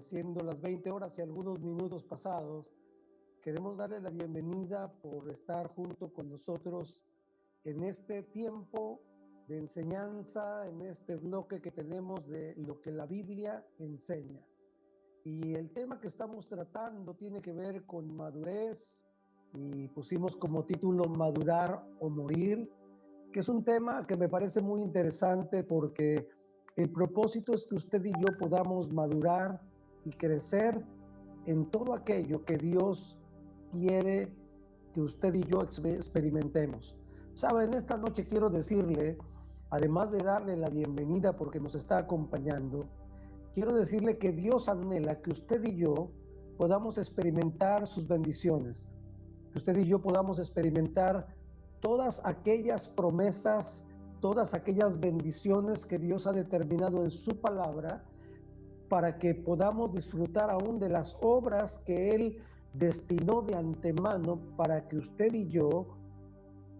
siendo las 20 horas y algunos minutos pasados. Queremos darle la bienvenida por estar junto con nosotros en este tiempo de enseñanza, en este bloque que tenemos de lo que la Biblia enseña. Y el tema que estamos tratando tiene que ver con madurez, y pusimos como título Madurar o Morir, que es un tema que me parece muy interesante porque el propósito es que usted y yo podamos madurar y crecer en todo aquello que Dios quiere que usted y yo experimentemos. Saben, esta noche quiero decirle, además de darle la bienvenida porque nos está acompañando, quiero decirle que Dios anhela que usted y yo podamos experimentar sus bendiciones, que usted y yo podamos experimentar todas aquellas promesas, todas aquellas bendiciones que Dios ha determinado en su palabra, para que podamos disfrutar aún de las obras que Él destinó de antemano para que usted y yo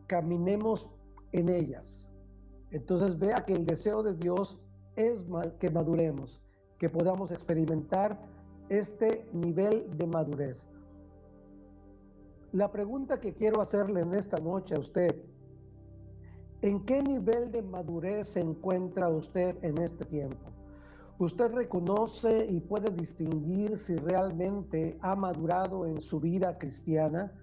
caminemos en ellas. Entonces vea que el deseo de Dios es que maduremos, que podamos experimentar este nivel de madurez. La pregunta que quiero hacerle en esta noche a usted: ¿en qué nivel de madurez se encuentra usted en este tiempo? ¿Usted reconoce y puede distinguir si realmente ha madurado en su vida cristiana?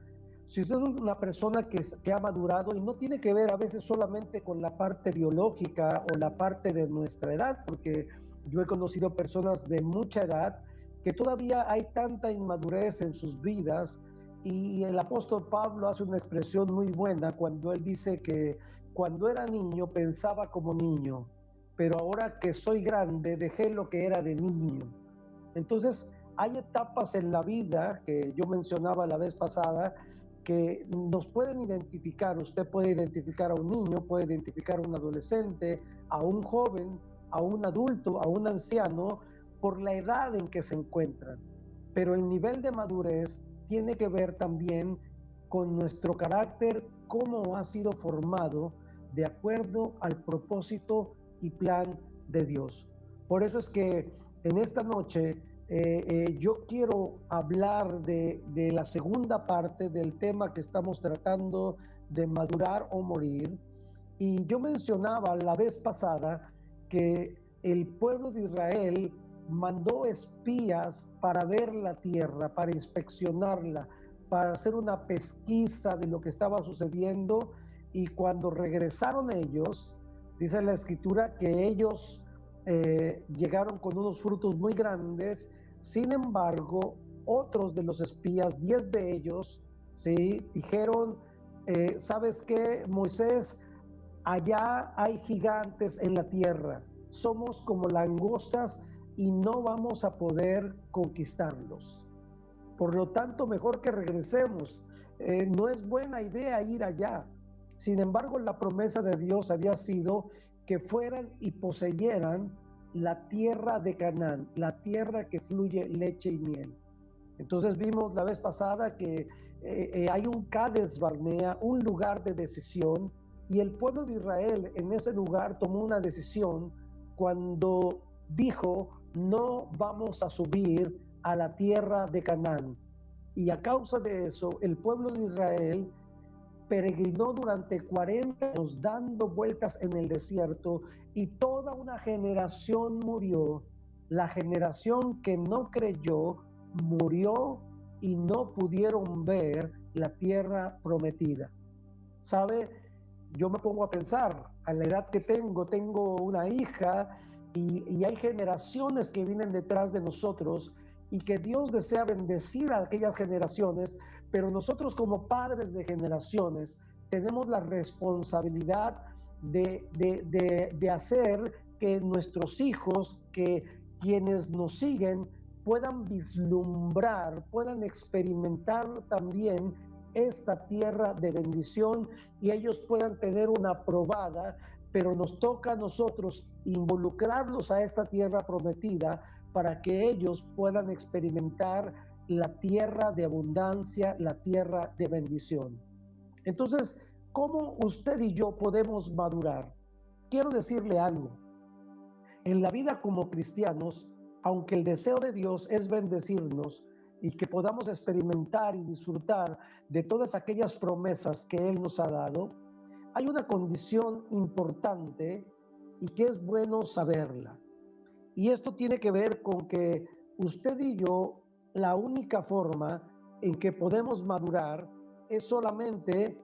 Si usted es una persona que ha madurado, y no tiene que ver a veces solamente con la parte biológica o la parte de nuestra edad, porque yo he conocido personas de mucha edad que todavía hay tanta inmadurez en sus vidas, y el apóstol Pablo hace una expresión muy buena cuando él dice que cuando era niño pensaba como niño, pero ahora que soy grande dejé lo que era de niño. Entonces hay etapas en la vida que yo mencionaba la vez pasada que nos pueden identificar. Usted puede identificar a un niño, puede identificar a un adolescente, a un joven, a un adulto, a un anciano, por la edad en que se encuentran. Pero el nivel de madurez tiene que ver también con nuestro carácter, cómo ha sido formado de acuerdo al propósito y plan de Dios. Por eso es que en esta noche yo quiero hablar de la segunda parte del tema que estamos tratando, de madurar o morir. Y yo mencionaba la vez pasada que el pueblo de Israel mandó espías para ver la tierra, para inspeccionarla, para hacer una pesquisa de lo que estaba sucediendo. Y cuando regresaron ellos, dice la escritura que ellos llegaron con unos frutos muy grandes. Sin embargo, otros de los espías, 10 de ellos, ¿sí?, dijeron, ¿sabes qué, Moisés? Allá hay gigantes en la tierra, somos como langostas y no vamos a poder conquistarlos. Por lo tanto, mejor que regresemos. No es buena idea ir allá. Sin embargo, la promesa de Dios había sido que fueran y poseyeran la tierra de Canaán, la tierra que fluye leche y miel. Entonces vimos la vez pasada que hay un Cades Barnea, un lugar de decisión, y el pueblo de Israel en ese lugar tomó una decisión cuando dijo: no vamos a subir a la tierra de Canaán. Y a causa de eso, el pueblo de Israel peregrinó durante 40 años dando vueltas en el desierto, y toda una generación murió. La generación que no creyó murió y no pudieron ver la tierra prometida. ¿Sabe? Yo me pongo a pensar, a la edad que tengo una hija, y hay generaciones que vienen detrás de nosotros y que Dios desea bendecir a aquellas generaciones, pero nosotros como padres de generaciones tenemos la responsabilidad de hacer que nuestros hijos, que quienes nos siguen, puedan vislumbrar, puedan experimentar también esta tierra de bendición, y ellos puedan tener una probada, pero nos toca a nosotros involucrarlos a esta tierra prometida para que ellos puedan experimentar la tierra de abundancia, la tierra de bendición. Entonces, ¿cómo usted y yo podemos madurar? Quiero decirle algo. En la vida como cristianos aunque el deseo de Dios es bendecirnos y que podamos experimentar y disfrutar de todas aquellas promesas que Él nos ha dado, hay una condición importante y que es bueno saberla. Y esto tiene que ver con que usted y yo, la única forma en que podemos madurar es solamente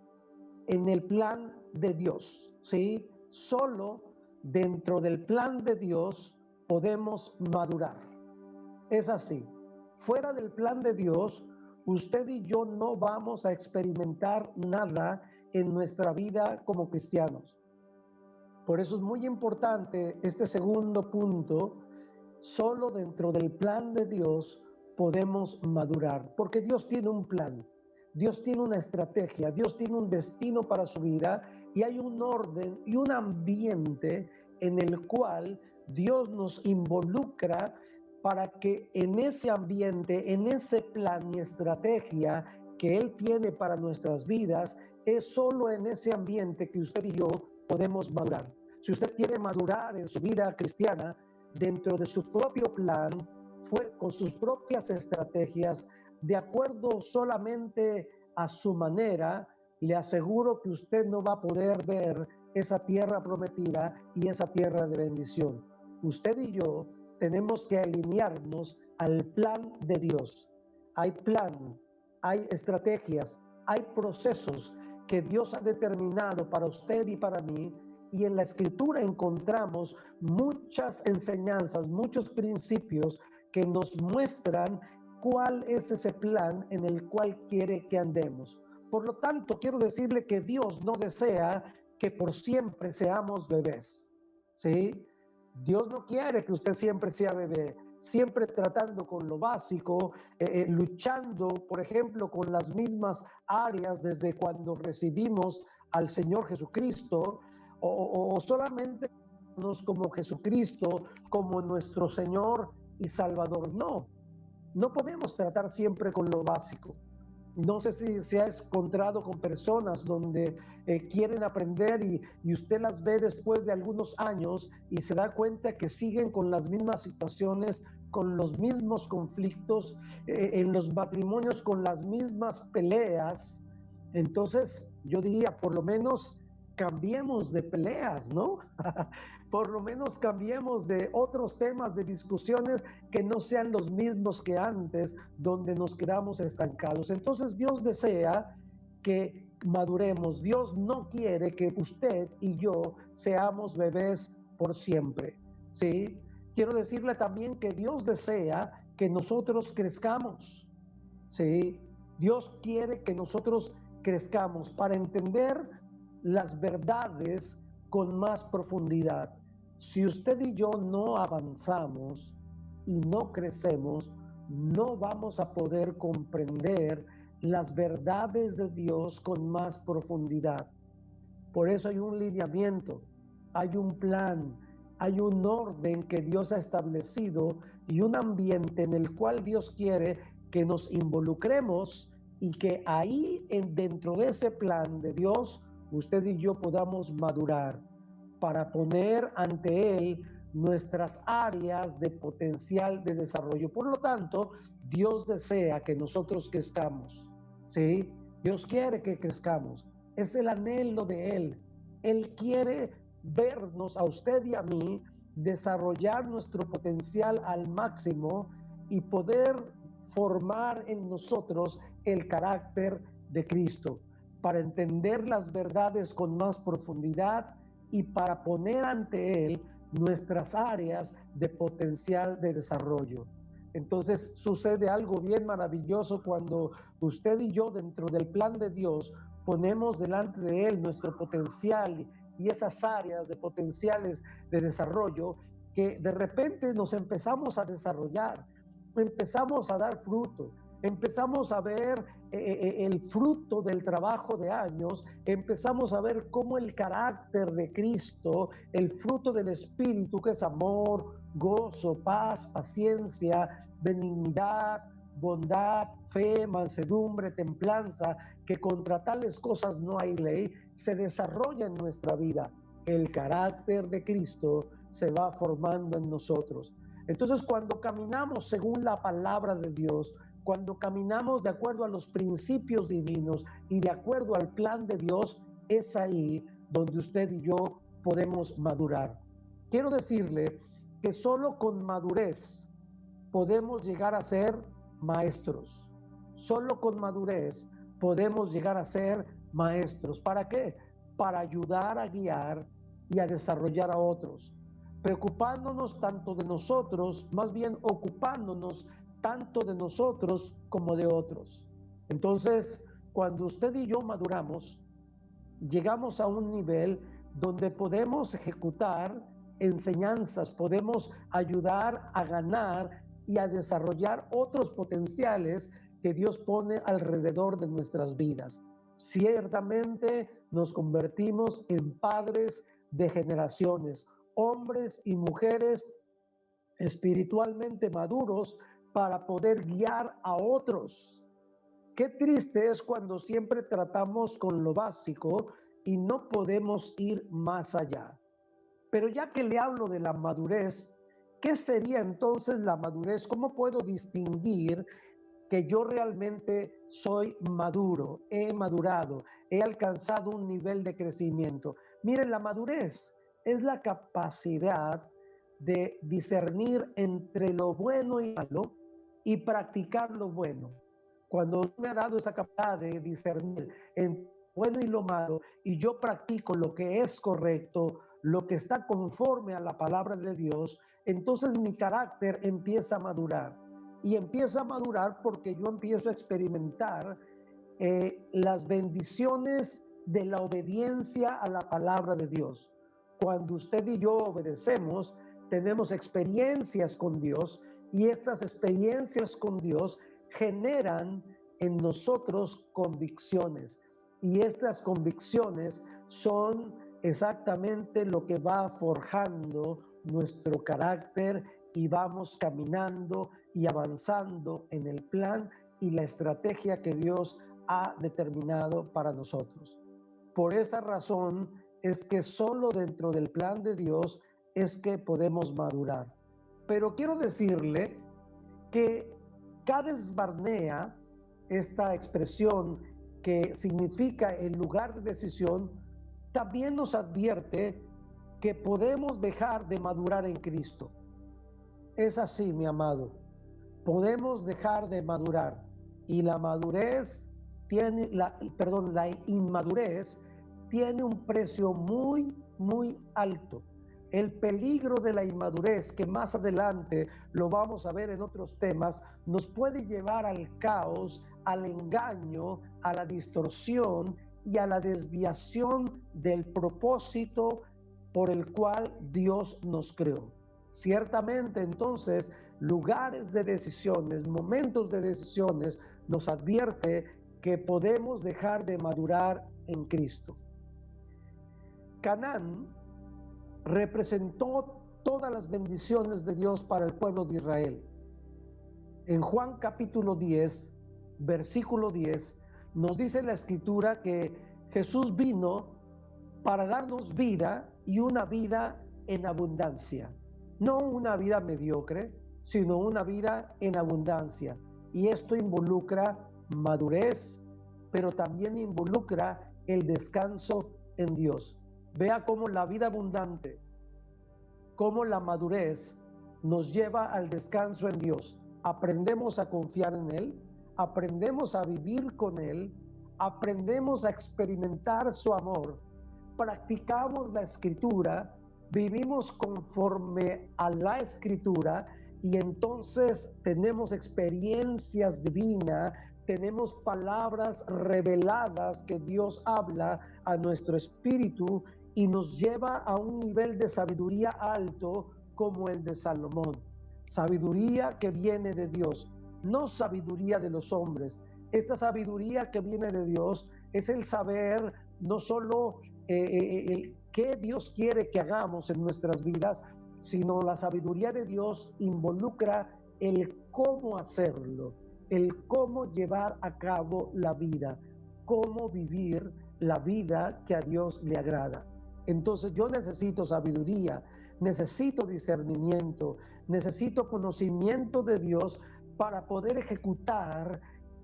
en el plan de Dios, ¿sí? Solo dentro del plan de Dios podemos madurar. Es así. Fuera del plan de Dios, usted y yo no vamos a experimentar nada en nuestra vida como cristianos. Por eso es muy importante este segundo punto. Solo dentro del plan de Dios podemos madurar, porque Dios tiene un plan, Dios tiene una estrategia, Dios tiene un destino para su vida y hay un orden y un ambiente en el cual Dios nos involucra para que en ese ambiente, en ese plan y estrategia que Él tiene para nuestras vidas, es solo en ese ambiente que usted y yo podemos madurar. Si usted quiere madurar en su vida cristiana, dentro de su propio plan, fue con sus propias estrategias, de acuerdo solamente a su manera, le aseguro que usted no va a poder ver esa tierra prometida y esa tierra de bendición. Usted y yo tenemos que alinearnos al plan de Dios. Hay plan, hay estrategias, hay procesos que Dios ha determinado para usted y para mí. Y en la Escritura encontramos muchas enseñanzas, muchos principios que nos muestran cuál es ese plan en el cual quiere que andemos. Por lo tanto, quiero decirle que Dios no desea que por siempre seamos bebés, ¿sí? Dios no quiere que usted siempre sea bebé, siempre tratando con lo básico, luchando, por ejemplo, con las mismas áreas desde cuando recibimos al Señor Jesucristo, o solamente como Jesucristo, como nuestro Señor y Salvador. No podemos tratar siempre con lo básico. No sé si se ha encontrado con personas donde quieren aprender y usted las ve después de algunos años y se da cuenta que siguen con las mismas situaciones, con los mismos conflictos, en los matrimonios con las mismas peleas. Entonces yo diría, por lo menos cambiemos de peleas, ¿no? Por lo menos cambiemos de otros temas de discusiones que no sean los mismos que antes, donde nos quedamos estancados. Entonces Dios desea que maduremos. Dios no quiere que usted y yo seamos bebés por siempre, ¿sí? Quiero decirle también que Dios desea que nosotros crezcamos, ¿sí? Dios quiere que nosotros crezcamos para entender las verdades con más profundidad. Si usted y yo no avanzamos y no crecemos, no vamos a poder comprender las verdades de Dios con más profundidad. Por eso hay un lineamiento, hay un plan, hay un orden que Dios ha establecido y un ambiente en el cual Dios quiere que nos involucremos y que ahí dentro de ese plan de Dios usted y yo podamos madurar para poner ante Él nuestras áreas de potencial de desarrollo. Por lo tanto, Dios desea que nosotros crezcamos, ¿sí? Dios quiere que crezcamos. Es el anhelo de Él. Él quiere vernos a usted y a mí desarrollar nuestro potencial al máximo y poder formar en nosotros el carácter de Cristo, para entender las verdades con más profundidad y para poner ante Él nuestras áreas de potencial de desarrollo. Entonces sucede algo bien maravilloso cuando usted y yo dentro del plan de Dios ponemos delante de Él nuestro potencial y esas áreas de potenciales de desarrollo, que de repente nos empezamos a desarrollar, empezamos a dar fruto, empezamos a ver el fruto del trabajo de años, empezamos a ver cómo el carácter de Cristo, el fruto del Espíritu, que es amor, gozo, paz, paciencia, benignidad, bondad, fe, mansedumbre, templanza, que contra tales cosas no hay ley, se desarrolla en nuestra vida. El carácter de Cristo se va formando en nosotros. Entonces, cuando caminamos según la palabra de Dios, cuando caminamos de acuerdo a los principios divinos y de acuerdo al plan de Dios, es ahí donde usted y yo podemos madurar. Quiero decirle que solo con madurez podemos llegar a ser maestros. Solo con madurez podemos llegar a ser maestros. ¿Para qué? Para ayudar a guiar y a desarrollar a otros, preocupándonos tanto de nosotros, más bien ocupándonos tanto de nosotros como de otros. Entonces, cuando usted y yo maduramos, llegamos a un nivel donde podemos ejecutar enseñanzas, podemos ayudar a ganar y a desarrollar otros potenciales que Dios pone alrededor de nuestras vidas. Ciertamente nos convertimos en padres de generaciones, hombres y mujeres espiritualmente maduros para poder guiar a otros. Qué triste es cuando siempre tratamos con lo básico y no podemos ir más allá. Pero ya que le hablo de la madurez, ¿qué sería entonces la madurez? ¿Cómo puedo distinguir que yo realmente soy maduro, he madurado, he alcanzado un nivel de crecimiento? Miren, la madurez es la capacidad de discernir entre lo bueno y malo y practicar lo bueno. Cuando me ha dado esa capacidad de discernir entre lo bueno y lo malo, y yo practico lo que es correcto, lo que está conforme a la palabra de Dios, entonces mi carácter empieza a madurar. Y empieza a madurar porque yo empiezo a experimentar las bendiciones de la obediencia a la palabra de Dios. Cuando usted y yo obedecemos, tenemos experiencias con Dios, y estas experiencias con Dios generan en nosotros convicciones, y estas convicciones son exactamente lo que va forjando nuestro carácter, y vamos caminando y avanzando en el plan y la estrategia que Dios ha determinado para nosotros. Por esa razón es que solo dentro del plan de Dios es que podemos madurar. Pero quiero decirle que Cades Barnea, esta expresión que significa el lugar de decisión, también nos advierte que podemos dejar de madurar en Cristo. Es así, mi amado. Podemos dejar de madurar, y la inmadurez tiene un precio muy, muy alto. El peligro de la inmadurez, que más adelante lo vamos a ver en otros temas, nos puede llevar al caos, al engaño, a la distorsión y a la desviación del propósito por el cual Dios nos creó. Ciertamente, entonces, lugares de decisiones, momentos de decisiones, nos advierte que podemos dejar de madurar en Cristo. Canaán representó todas las bendiciones de Dios para el pueblo de Israel. En Juan capítulo 10, versículo 10, nos dice la Escritura que Jesús vino para darnos vida, y una vida en abundancia. No una vida mediocre, sino una vida en abundancia. Y esto involucra madurez, pero también involucra el descanso en Dios. Vea cómo la vida abundante, cómo la madurez nos lleva al descanso en Dios. Aprendemos a confiar en Él, aprendemos a vivir con Él, aprendemos a experimentar su amor, practicamos la Escritura, vivimos conforme a la Escritura, y entonces tenemos experiencias divinas, tenemos palabras reveladas que Dios habla a nuestro espíritu y nos lleva a un nivel de sabiduría alto como el de Salomón. Sabiduría que viene de Dios, no sabiduría de los hombres. Esta sabiduría que viene de Dios es el saber no solo qué Dios quiere que hagamos en nuestras vidas, sino la sabiduría de Dios involucra el cómo hacerlo, el cómo llevar a cabo la vida, cómo vivir la vida que a Dios le agrada. Entonces yo necesito sabiduría, necesito discernimiento, necesito conocimiento de Dios para poder ejecutar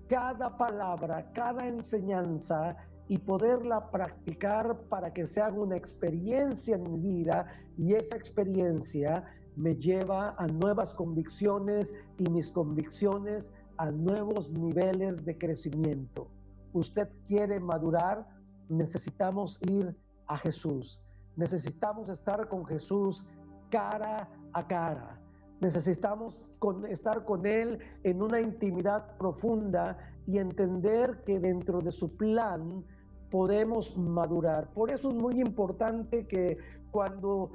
cada palabra, cada enseñanza y poderla practicar para que se haga una experiencia en mi vida, y esa experiencia me lleva a nuevas convicciones y mis convicciones a nuevos niveles de crecimiento. Usted quiere madurar, necesitamos ir a Jesús. Necesitamos estar con Jesús cara a cara. Necesitamos estar con Él en una intimidad profunda y entender que dentro de su plan podemos madurar. Por eso es muy importante que cuando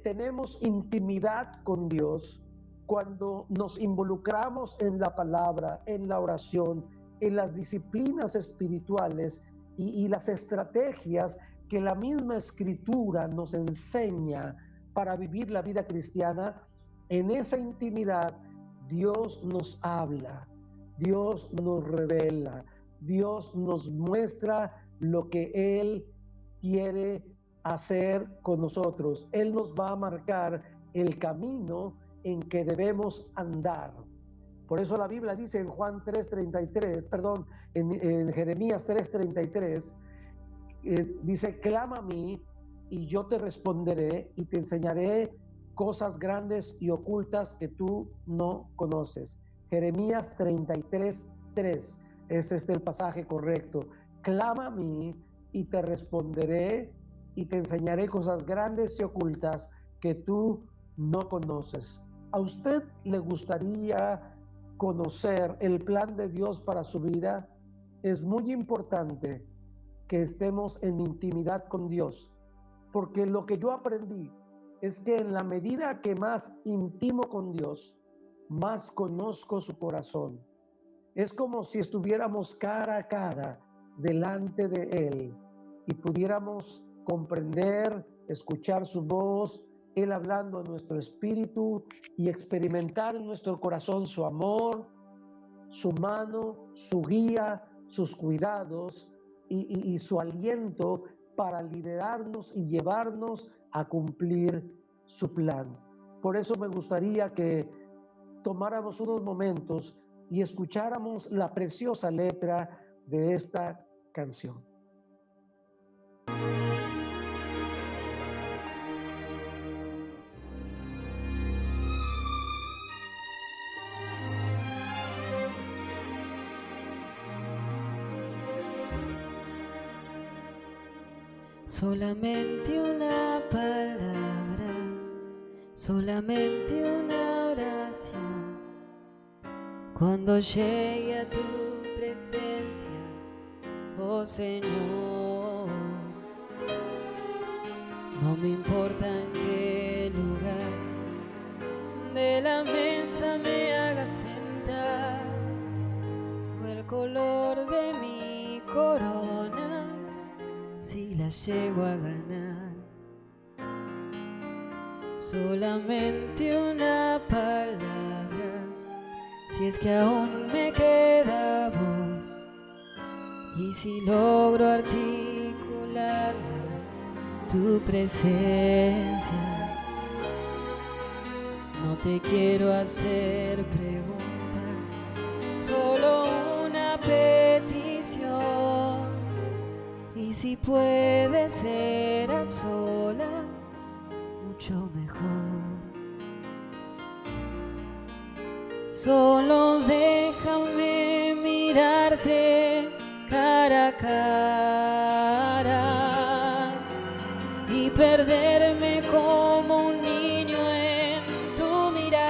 tenemos intimidad con Dios, cuando nos involucramos en la palabra, en la oración, en las disciplinas espirituales y las estrategias que la misma Escritura nos enseña para vivir la vida cristiana, en esa intimidad Dios nos habla, Dios nos revela, Dios nos muestra lo que Él quiere hacer con nosotros. Él nos va a marcar el camino en que debemos andar. Por eso la Biblia dice en Juan 3:33, perdón, en Jeremías 3:33, dice: clama a mí y yo te responderé y te enseñaré cosas grandes y ocultas que tú no conoces. Jeremías 33:3, ese es el pasaje correcto. Clama a mí y te responderé y te enseñaré cosas grandes y ocultas que tú no conoces. ¿A usted le gustaría conocer el plan de Dios para su vida? Es muy importante que estemos en intimidad con Dios, porque lo que yo aprendí es que en la medida que más intimo con Dios, más conozco su corazón. Es como si estuviéramos cara a cara delante de Él y pudiéramos comprender, escuchar su voz, Él hablando a nuestro espíritu y experimentar en nuestro corazón su amor, su mano, su guía, sus cuidados y su aliento para liderarnos y llevarnos a cumplir su plan. Por eso me gustaría que tomáramos unos momentos y escucháramos la preciosa letra de esta canción. Solamente una palabra, solamente una oración. Cuando llegue a tu presencia, oh Señor, no me importa en qué lugar de la mesa me haga sentar, o el color de mi corona, si la llego a ganar. Solamente una palabra, si es que aún me queda voz, y si logro articularla, tu presencia. No te quiero hacer preguntas, solo una petición. Y si puede ser a solas, mucho mejor. Solo déjame mirarte cara a cara y perderme como un niño en tu mirada,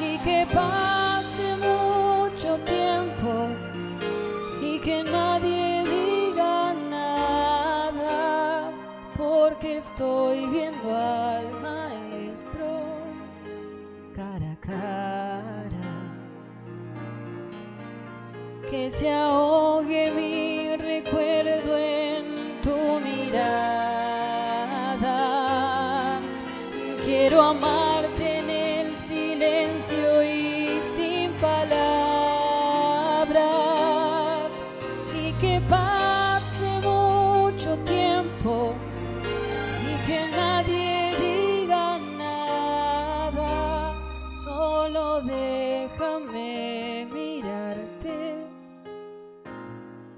y que pase mucho tiempo y que nadie diga nada, porque estoy viendo al Maestro cara a cara. Que se ahogue mi recuerdo en tu mirada. Quiero amarte en el silencio y sin palabras, y que pase mucho tiempo y que nadie diga déjame mirarte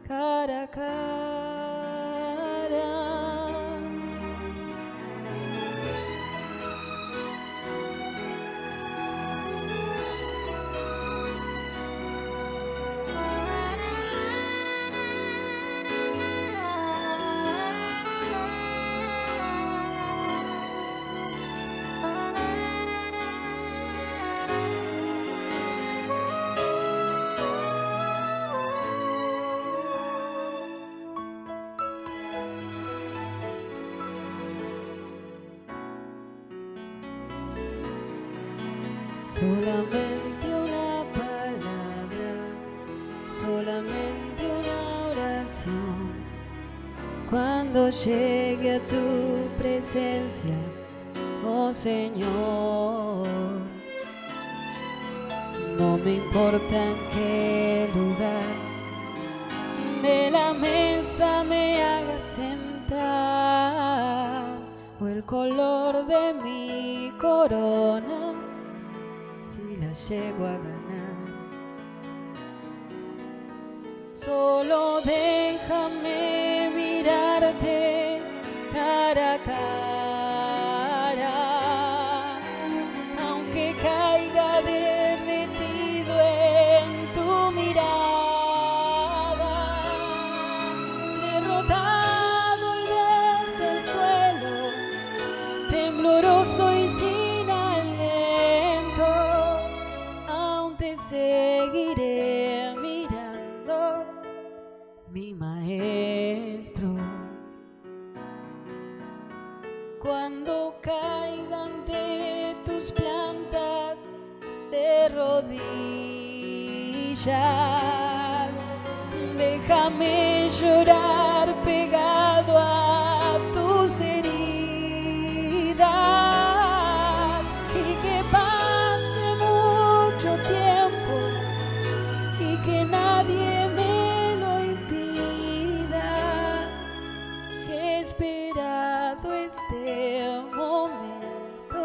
cara a cara. Solamente una palabra, solamente una oración. Cuando llegue a tu presencia, oh Señor, no me importa en qué lugar de la mesa me hagas sentar, o el color de mi corona, si la llego a ganar. Solo déjame mirarte cara a cara, aunque caiga derretido en tu mirada, derrotado y desde el suelo, tembloroso y sin aliento, aún te seguiré mirando, mi maestro. Cuando caiga ante tus plantas de rodillas, déjame llorar pegado a tus heridas, y que pase mucho tiempo y que nadie me lo impida, que he esperado este momento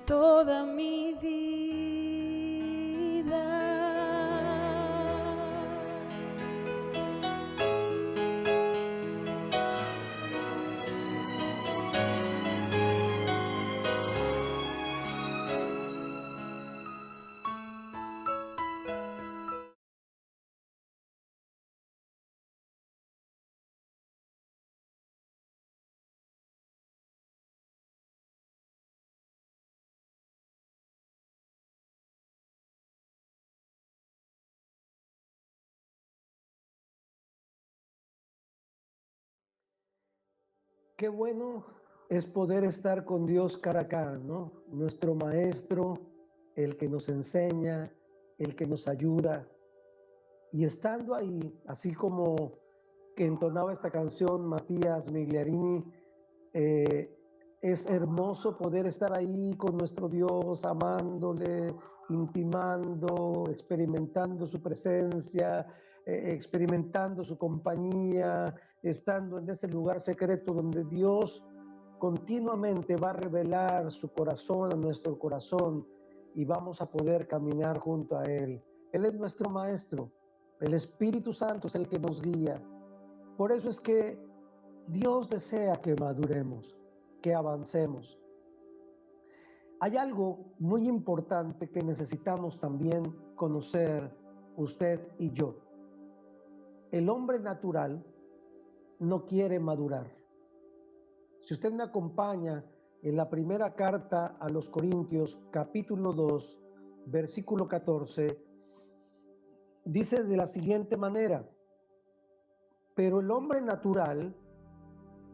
toda mi vida. Qué bueno es poder estar con Dios cara a cara, ¿no? Nuestro maestro, el que nos enseña, el que nos ayuda. Y estando ahí, así como que entonaba esta canción Matías Migliarini, es hermoso poder estar ahí con nuestro Dios, amándole, intimando, experimentando su presencia, experimentando su compañía, estando en ese lugar secreto donde Dios continuamente va a revelar su corazón a nuestro corazón y vamos a poder caminar junto a Él. Él es nuestro maestro, el Espíritu Santo es el que nos guía. Por eso es que Dios desea que maduremos, que avancemos. Hay algo muy importante que necesitamos también conocer usted y yo. El hombre natural no quiere madurar. Si usted me acompaña en la primera carta a los Corintios, capítulo 2, versículo 14, dice de la siguiente manera: pero el hombre natural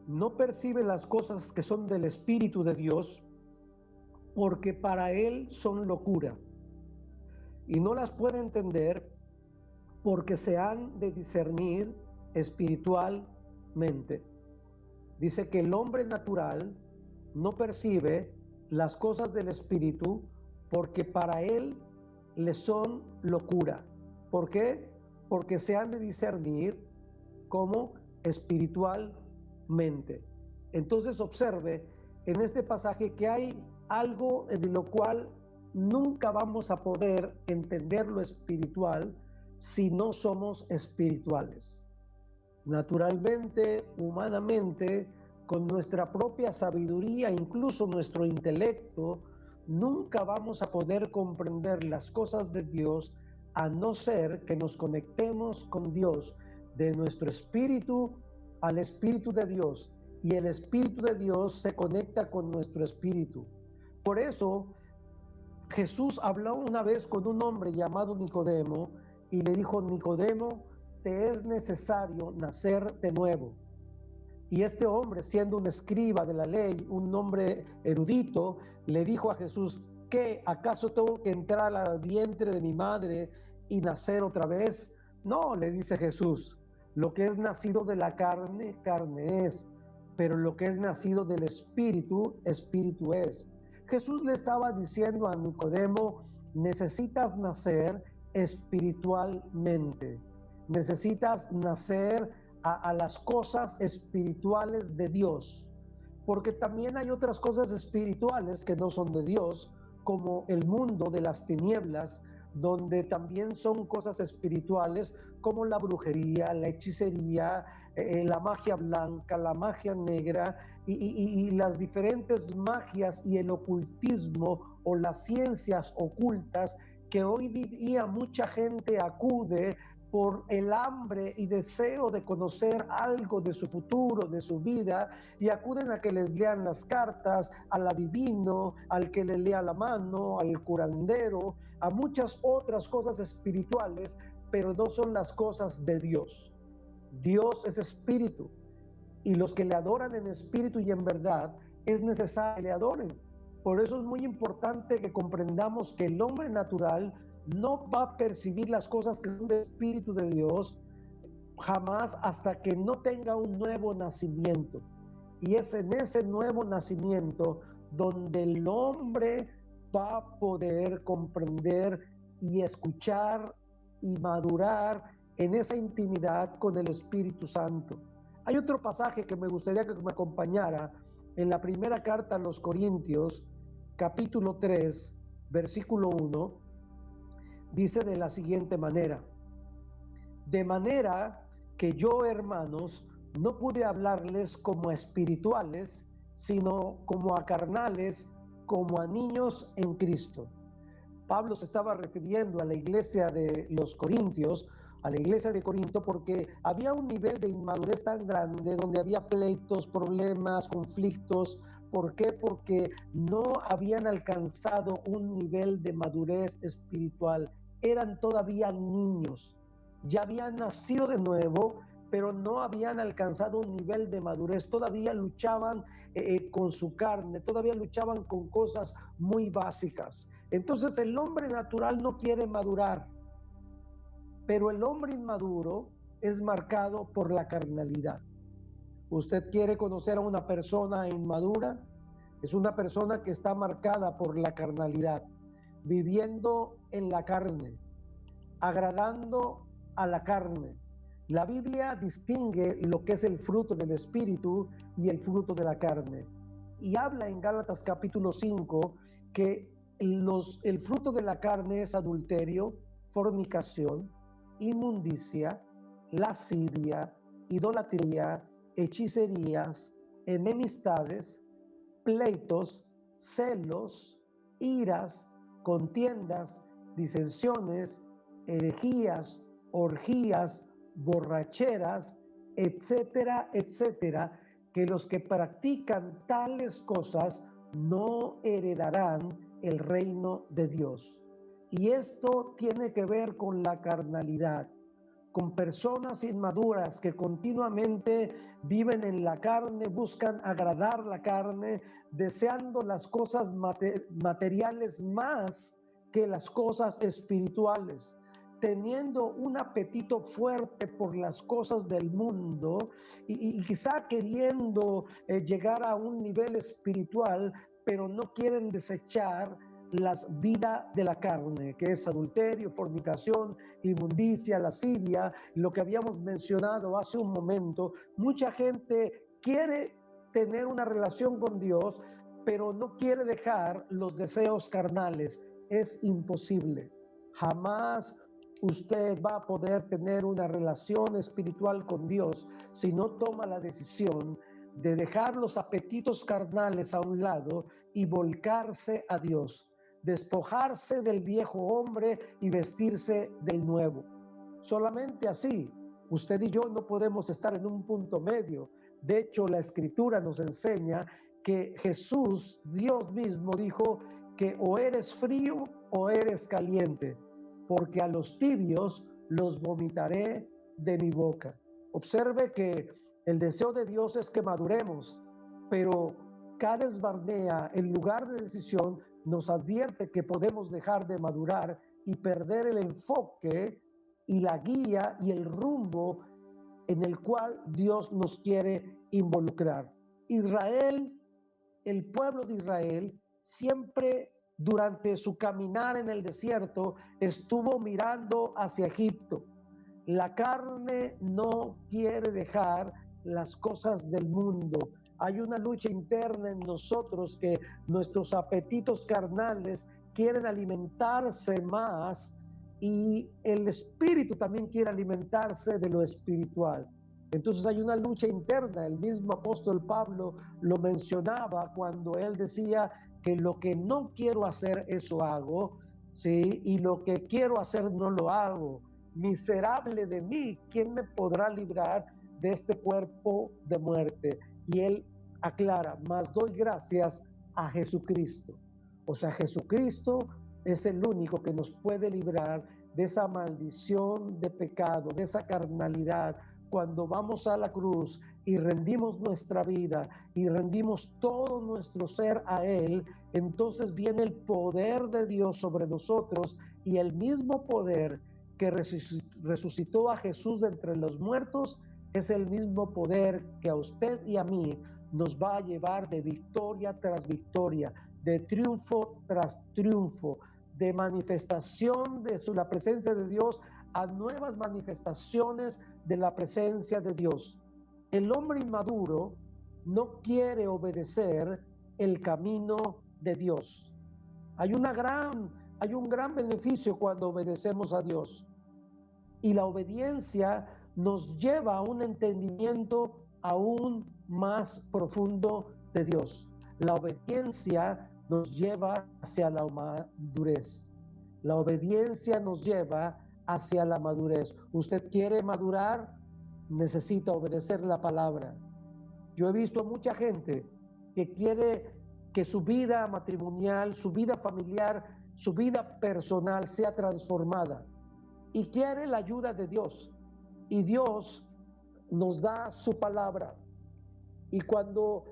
no percibe las cosas que son del Espíritu de Dios, porque para él son locura, y no las puede entender porque se han de discernir espiritualmente. Dice que el hombre natural no percibe las cosas del Espíritu porque para él le son locura. ¿Por qué? Porque se han de discernir como espiritualmente. Entonces observe en este pasaje que hay algo de lo cual nunca vamos a poder entender lo espiritual si no somos espirituales. Naturalmente, humanamente, con nuestra propia sabiduría, incluso nuestro intelecto, nunca vamos a poder comprender las cosas de Dios a no ser que nos conectemos con Dios de nuestro espíritu al espíritu de Dios, y el espíritu de Dios se conecta con nuestro espíritu. Por eso Jesús habló una vez con un hombre llamado Nicodemo y le dijo: Nicodemo, te es necesario nacer de nuevo. Y este hombre, siendo un escriba de la ley, un hombre erudito, le dijo a Jesús: ¿qué? ¿Acaso tengo que entrar al vientre de mi madre y nacer otra vez? No, le dice Jesús, lo que es nacido de la carne, carne es, pero lo que es nacido del espíritu, espíritu es. Jesús le estaba diciendo a Nicodemo: necesitas nacer espiritualmente, necesitas nacer a las cosas espirituales de Dios, porque también hay otras cosas espirituales que no son de Dios, como el mundo de las tinieblas, donde también son cosas espirituales como la brujería, la hechicería, la magia blanca, la magia negra y las diferentes magias y el ocultismo o las ciencias ocultas que hoy día mucha gente acude por el hambre y deseo de conocer algo de su futuro, de su vida, y acuden a que les lean las cartas, al adivino, al que le lea la mano, al curandero, a muchas otras cosas espirituales, pero no son las cosas de Dios. Dios es espíritu, y los que le adoran en espíritu y en verdad es necesario que le adoren. Por eso es muy importante que comprendamos que el hombre natural no va a percibir las cosas que son del Espíritu de Dios jamás hasta que no tenga un nuevo nacimiento. Y es en ese nuevo nacimiento donde el hombre va a poder comprender y escuchar y madurar en esa intimidad con el Espíritu Santo. Hay otro pasaje que me gustaría que me acompañara en la primera carta a los Corintios, capítulo 3, versículo 1. Dice de la siguiente manera: de manera que yo, hermanos, no pude hablarles como a espirituales, sino como a carnales, como a niños en Cristo. Pablo se estaba refiriendo a la iglesia de los Corintios, a la iglesia de Corinto, porque había un nivel de inmadurez tan grande, donde había pleitos, problemas, conflictos. ¿Por qué? Porque no habían alcanzado un nivel de madurez espiritual. Eran todavía niños. Ya habían nacido de nuevo, pero no habían alcanzado un nivel de madurez. Todavía luchaban con su carne, todavía luchaban con cosas muy básicas. Entonces el hombre natural no quiere madurar, pero el hombre inmaduro es marcado por la carnalidad. ¿Usted quiere conocer a una persona inmadura? Es una persona que está marcada por la carnalidad, viviendo en la carne, agradando a la carne. La Biblia distingue lo que es el fruto del Espíritu y el fruto de la carne. Y habla en Gálatas capítulo 5 que el fruto de la carne es adulterio, fornicación, inmundicia, lascivia, idolatría, hechicerías, enemistades, pleitos, celos, iras, contiendas, disensiones, herejías, orgías, borracheras, etcétera, etcétera, que los que practican tales cosas no heredarán el reino de Dios. Y esto tiene que ver con la carnalidad, con personas inmaduras que continuamente viven en la carne, buscan agradar la carne, deseando las cosas materiales más que las cosas espirituales, teniendo un apetito fuerte por las cosas del mundo y quizá queriendo llegar a un nivel espiritual, pero no quieren desechar la vida de la carne, que es adulterio, fornicación, inmundicia, lascivia, lo que habíamos mencionado hace un momento. Mucha gente quiere tener una relación con Dios, pero no quiere dejar los deseos carnales, es imposible. Jamás usted va a poder tener una relación espiritual con Dios si no toma la decisión de dejar los apetitos carnales a un lado y volcarse a Dios, despojarse del viejo hombre y vestirse del nuevo. Solamente así, usted y yo no podemos estar en un punto medio. De hecho, la Escritura nos enseña que Jesús, Dios mismo, dijo que o eres frío o eres caliente, porque a los tibios los vomitaré de mi boca. Observe que el deseo de Dios es que maduremos, pero Cades Barnea, en lugar de decisión, nos advierte que podemos dejar de madurar y perder el enfoque y la guía y el rumbo en el cual Dios nos quiere involucrar. Israel, el pueblo de Israel, siempre durante su caminar en el desierto estuvo mirando hacia Egipto. La carne no quiere dejar las cosas del mundo. Hay una lucha interna en nosotros que nuestros apetitos carnales quieren alimentarse más y el espíritu también quiere alimentarse de lo espiritual. Entonces hay una lucha interna. El mismo apóstol Pablo lo mencionaba cuando él decía que lo que no quiero hacer, eso hago, ¿sí? Y lo que quiero hacer no lo hago. Miserable de mí, ¿quién me podrá librar de este cuerpo de muerte? Y él aclara, mas doy gracias a Jesucristo. O sea, Jesucristo es el único que nos puede librar de esa maldición de pecado, de esa carnalidad. Cuando vamos a la cruz y rendimos nuestra vida y rendimos todo nuestro ser a Él, entonces viene el poder de Dios sobre nosotros, y el mismo poder que resucitó a Jesús de entre los muertos es el mismo poder que a usted y a mí nos va a llevar de victoria tras victoria, de triunfo tras triunfo, de manifestación de la presencia de Dios a nuevas manifestaciones de la presencia de Dios. El hombre inmaduro no quiere obedecer el camino de Dios. Hay un gran beneficio cuando obedecemos a Dios. Y la obediencia nos lleva a un entendimiento aún más profundo de Dios. La obediencia nos lleva hacia la madurez. La obediencia nos lleva hacia la madurez. Usted quiere madurar, necesita obedecer la palabra. Yo he visto a mucha gente que quiere que su vida matrimonial, su vida familiar, su vida personal sea transformada y quiere la ayuda de Dios. Y Dios nos da su palabra. Y cuando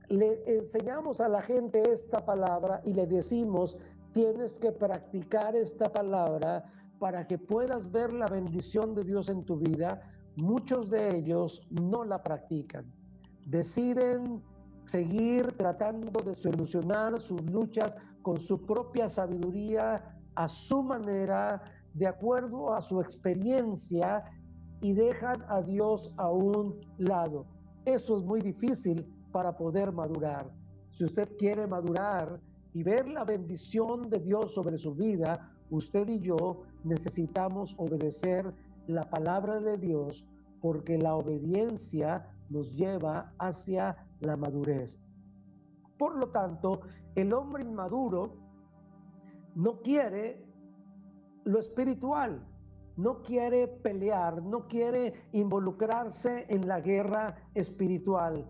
le enseñamos a la gente esta palabra y le decimos, tienes que practicar esta palabra para que puedas ver la bendición de Dios en tu vida, muchos de ellos no la practican. Deciden seguir tratando de solucionar sus luchas con su propia sabiduría, a su manera, de acuerdo a su experiencia, y dejan a Dios a un lado. Eso es muy difícil para poder madurar. Si usted quiere madurar y ver la bendición de Dios sobre su vida, usted y yo necesitamos obedecer la palabra de Dios, porque la obediencia nos lleva hacia la madurez. Por lo tanto, el hombre inmaduro no quiere lo espiritual, no quiere pelear, no quiere involucrarse en la guerra espiritual,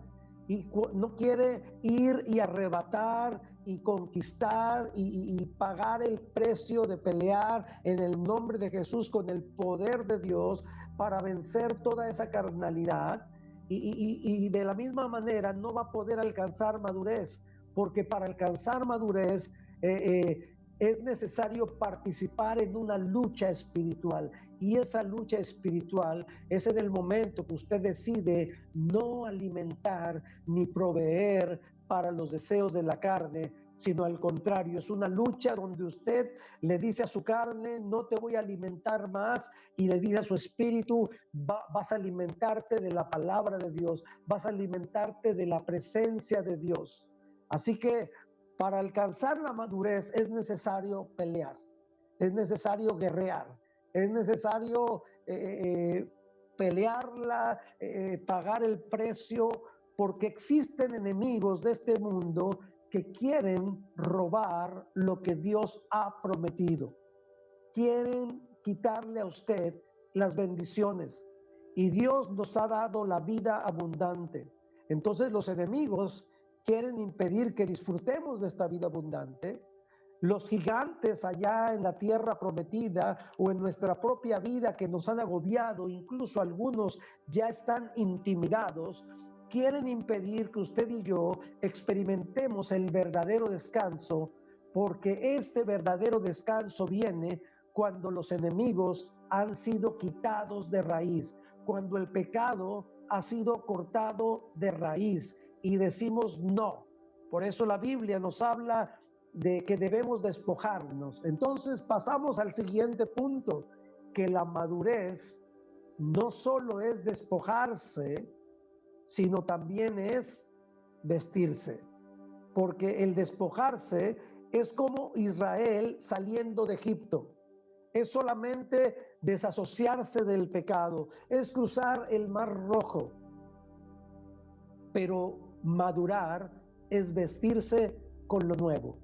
y no quiere ir y arrebatar y conquistar y pagar el precio de pelear en el nombre de Jesús con el poder de Dios para vencer toda esa carnalidad, y de la misma manera no va a poder alcanzar madurez, porque para alcanzar madurez es necesario participar en una lucha espiritual, y esa lucha espiritual es en el momento que usted decide no alimentar ni proveer para los deseos de la carne, sino al contrario, es una lucha donde usted le dice a su carne, no te voy a alimentar más, y le dice a su espíritu, vas a alimentarte de la palabra de Dios, vas a alimentarte de la presencia de Dios. Así que Para alcanzar la madurez es necesario pelear, es necesario guerrear, es necesario pelearla, pagar el precio, porque existen enemigos de este mundo que quieren robar lo que Dios ha prometido. Quieren quitarle a usted las bendiciones, y Dios nos ha dado la vida abundante. Entonces los enemigos quieren impedir que disfrutemos de esta vida abundante. Los gigantes allá en la tierra prometida o en nuestra propia vida que nos han agobiado, incluso algunos ya están intimidados, quieren impedir que usted y yo experimentemos el verdadero descanso, porque este verdadero descanso viene cuando los enemigos han sido quitados de raíz, cuando el pecado ha sido cortado de raíz y decimos no. Por eso la Biblia nos habla de que debemos despojarnos. Entonces pasamos al siguiente punto, que la madurez no solo es despojarse, sino también es vestirse. Porque el despojarse es como Israel saliendo de Egipto. Es solamente desasociarse del pecado, es cruzar el Mar Rojo. Pero madurar es vestirse con lo nuevo.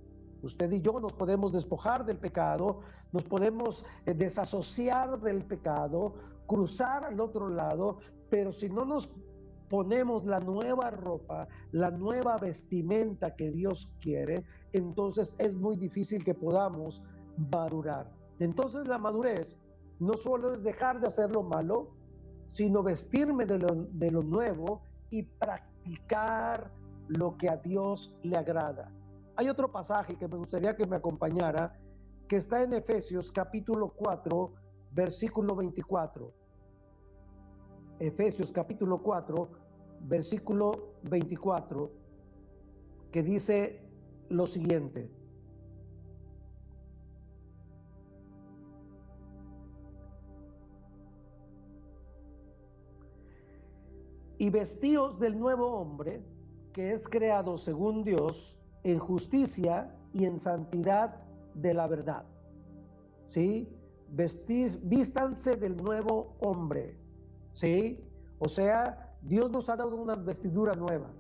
Usted y yo nos podemos despojar del pecado, nos podemos desasociar del pecado, cruzar al otro lado, pero si no nos ponemos la nueva ropa, la nueva vestimenta que Dios quiere, entonces es muy difícil que podamos madurar. Entonces la madurez no solo es dejar de hacer lo malo, sino vestirme de lo nuevo y practicar lo que a Dios le agrada. Hay otro pasaje que me gustaría que me acompañara, que está en Efesios capítulo 4, versículo 24. Efesios capítulo 4, versículo 24, que dice lo siguiente: y vestíos del nuevo hombre, que es creado según Dios, en justicia y en santidad de la verdad. ¿Sí? Vístanse del nuevo hombre. ¿Sí? O sea, Dios nos ha dado una vestidura nueva,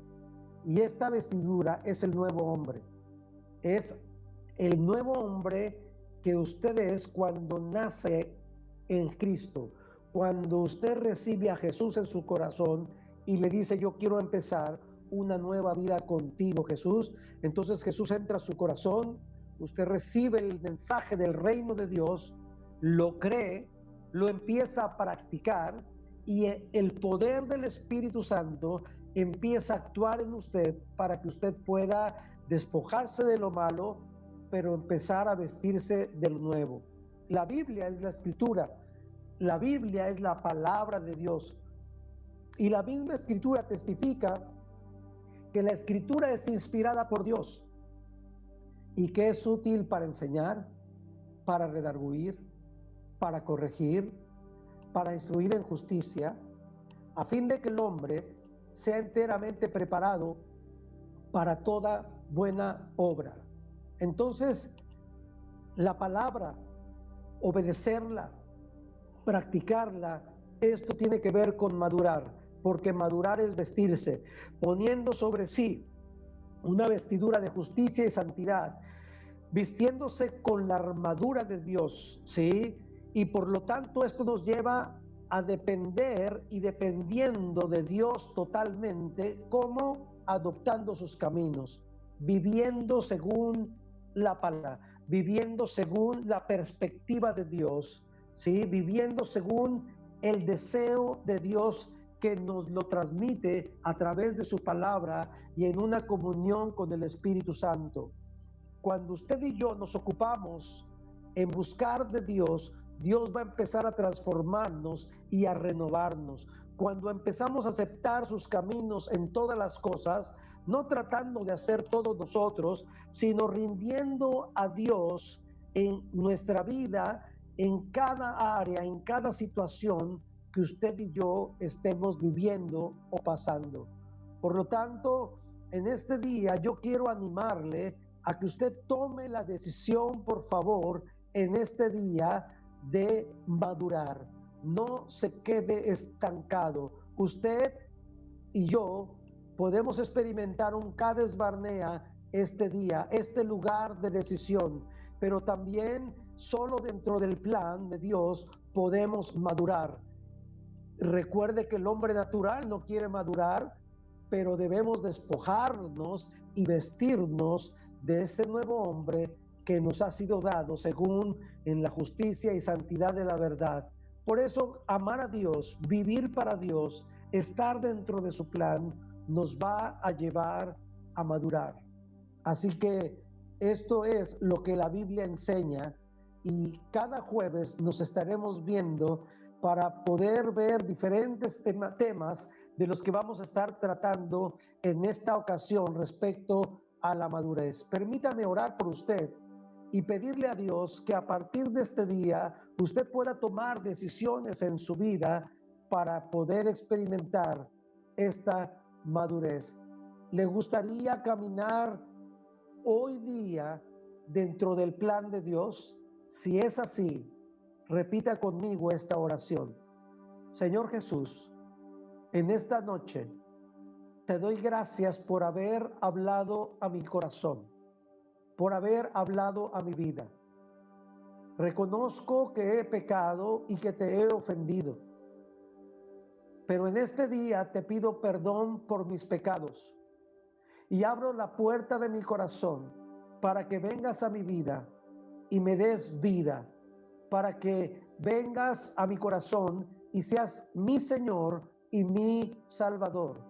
y esta vestidura es el nuevo hombre. Es el nuevo hombre que usted es cuando nace en Cristo, cuando usted recibe a Jesús en su corazón y le dice: yo quiero empezar una nueva vida contigo, Jesús. Entonces Jesús entra a su corazón, usted recibe el mensaje del reino de Dios, lo cree, lo empieza a practicar, y el poder del Espíritu Santo empieza a actuar en usted para que usted pueda despojarse de lo malo, pero empezar a vestirse de lo nuevo. La Biblia es la Escritura, la Biblia es la palabra de Dios, y la misma Escritura testifica que la Escritura es inspirada por Dios y que es útil para enseñar, para redarguir, para corregir, para instruir en justicia, a fin de que el hombre sea enteramente preparado para toda buena obra. Entonces, la palabra, obedecerla, practicarla, esto tiene que ver con madurar, porque madurar es vestirse, poniendo sobre sí una vestidura de justicia y santidad, vistiéndose con la armadura de Dios, ¿sí? Y por lo tanto esto nos lleva a depender y dependiendo de Dios totalmente, como adoptando sus caminos, viviendo según la palabra, viviendo según la perspectiva de Dios, ¿sí? Viviendo según el deseo de Dios, que nos lo transmite a través de su palabra y en una comunión con el Espíritu Santo. Cuando usted y yo nos ocupamos en buscar de Dios, Dios va a empezar a transformarnos y a renovarnos. Cuando empezamos a aceptar sus caminos en todas las cosas, no tratando de hacer todos nosotros, sino rindiendo a Dios en nuestra vida, en cada área, en cada situación que usted y yo estemos viviendo o pasando. Por lo tanto, en este día yo quiero animarle a que usted tome la decisión, por favor, en este día de madurar. No se quede estancado. Usted y yo podemos experimentar un Cades Barnea este día, este lugar de decisión, pero también solo dentro del plan de Dios podemos madurar. Recuerde que el hombre natural no quiere madurar, pero debemos despojarnos y vestirnos de ese nuevo hombre que nos ha sido dado según en la justicia y santidad de la verdad. Por eso, amar a Dios, vivir para Dios, estar dentro de su plan, nos va a llevar a madurar. Así que esto es lo que la Biblia enseña, y cada jueves nos estaremos viendo para poder ver diferentes temas de los que vamos a estar tratando en esta ocasión respecto a la madurez. Permítame orar por usted y pedirle a Dios que a partir de este día usted pueda tomar decisiones en su vida para poder experimentar esta madurez. ¿Le gustaría caminar hoy día dentro del plan de Dios? Si es así, repita conmigo esta oración. Señor Jesús, en esta noche te doy gracias por haber hablado a mi corazón, por haber hablado a mi vida. Reconozco que he pecado y que te he ofendido, pero en este día te pido perdón por mis pecados y abro la puerta de mi corazón para que vengas a mi vida y me des vida, para que vengas a mi corazón y seas mi Señor y mi Salvador.